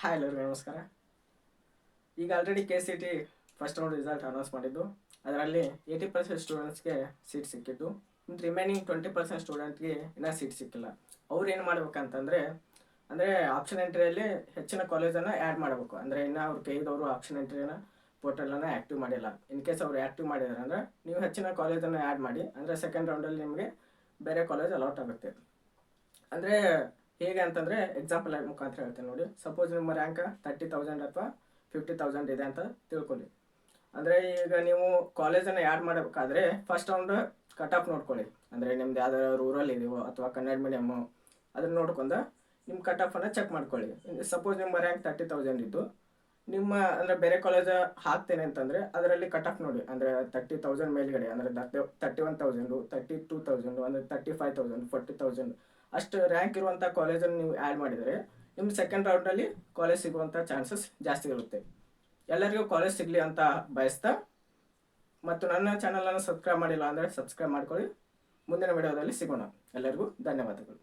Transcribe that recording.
Hi ಎಲ್ಲರಿಗೂ ನಮಸ್ಕಾರ. ಈಗ already KCT first round result announce ಮಾಡಿದ್ದು. ಅದರಲ್ಲಿ 80% ಸ್ಟೂಡೆಂಟ್ಸ್ಗೆ ಸೀಟ್ ಸಿಕ್ಕಿದ್ದು. ರಿಮೈನಿಂಗ್ 20% ಸ್ಟೂಡೆಂಟ್ಗೆ ಇನ್ನೂ ಸೀಟ್ ಸಿಕ್ಕಿಲ್ಲ. ಅವ್ರು ಏನು ಮಾಡ್ಬೇಕಂತಂದರೆ ಆಪ್ಷನ್ ಎಂಟ್ರಿಯಲ್ಲಿ ಹೆಚ್ಚಿನ ಕಾಲೇಜನ್ನು ಆ್ಯಡ್ ಮಾಡಬೇಕು. ಅಂದರೆ ಇನ್ನೂ ಅವ್ರ ಕೈದವರು ಆಪ್ಷನ್ ಎಂಟ್ರಿನ ಪೋರ್ಟಲನ್ನು ಆ್ಯಕ್ಟಿವ್ ಮಾಡಿಲ್ಲ. ಇನ್ ಕೇಸ್ ಅವ್ರು ಆ್ಯಕ್ಟಿವ್ ಮಾಡಿದ್ದಾರೆ ಅಂದರೆ ನೀವು ಹೆಚ್ಚಿನ ಕಾಲೇಜನ್ನು ಆ್ಯಡ್ ಮಾಡಿ. ಅಂದರೆ ಸೆಕೆಂಡ್ ರೌಂಡಲ್ಲಿ ನಿಮಗೆ ಬೇರೆ ಕಾಲೇಜ್ ಅಲಾಟ್ ಆಗುತ್ತೆ. ಅಂದರೆ ಹೇಗೆ ಅಂತಂದರೆ ಎಕ್ಸಾಂಪಲ್ ಮುಖಾಂತರ ಹೇಳ್ತೇನೆ ನೋಡಿ. ಸಪೋಸ್ ನಿಮ್ಮ ರ್ಯಾಂಕ್ 30,000 ಅಥವಾ 50,000 ಇದೆ ಅಂತ ತಿಳ್ಕೊಳ್ಳಿ. ಅಂದರೆ ಈಗ ನೀವು ಕಾಲೇಜನ್ನು ಆ್ಯಡ್ ಮಾಡಬೇಕಾದ್ರೆ ಫಸ್ಟ್ ರೌಂಡ್ ಕಟ್ ಆಫ್ ನೋಡ್ಕೊಳ್ಳಿ. ಅಂದರೆ ನಿಮ್ದು ಯಾವ್ದಾದ್ರು ರೂರಲ್ ಇದೆಯೋ ಅಥವಾ ಕನ್ನಡ ಮೀಡಿಯಮ್ಮು ಅದನ್ನು ನೋಡ್ಕೊಂಡು ನಿಮ್ಮ ಕಟ್ ಆಫನ್ನು ಚೆಕ್ ಮಾಡ್ಕೊಳ್ಳಿ. ಸಪೋಸ್ ನಿಮ್ಮ ರ್ಯಾಂಕ್ 30,000 ಇದ್ದು ನಿಮ್ಮ ಅಂದರೆ ಬೇರೆ ಕಾಲೇಜ್ ಹಾಕ್ತೇನೆ ಅಂತಂದರೆ ಅದರಲ್ಲಿ ಕಟ್ ಆಫ್ ನೋಡಿ. ಅಂದರೆ 30,000 ಮೇಲ್ಗಡೆ ಅಂದರೆ 31,000, 32,000 ಅಂದರೆ 35,000, 40,000 ಅಷ್ಟು ರ್ಯಾಂಕ್ ಇರುವಂಥ ಕಾಲೇಜನ್ನು ನೀವು ಆ್ಯಡ್ ಮಾಡಿದರೆ ನಿಮ್ಗೆ ಸೆಕೆಂಡ್ ರೌಂಡಲ್ಲಿ ಕಾಲೇಜ್ ಸಿಗುವಂಥ ಚಾನ್ಸಸ್ ಜಾಸ್ತಿ ಇರುತ್ತೆ. ಎಲ್ಲರಿಗೂ ಕಾಲೇಜ್ ಸಿಗಲಿ ಅಂತ ಬಯಸ್ತಾ, ಮತ್ತು ನನ್ನ ಚಾನಲನ್ನು ಸಬ್ಸ್ಕ್ರೈಬ್ ಮಾಡಿಲ್ಲ ಅಂದರೆ ಸಬ್ಸ್ಕ್ರೈಬ್ ಮಾಡ್ಕೊಳ್ಳಿ. ಮುಂದಿನ ವಿಡಿಯೋದಲ್ಲಿ ಸಿಗೋಣ. ಎಲ್ಲರಿಗೂ ಧನ್ಯವಾದಗಳು.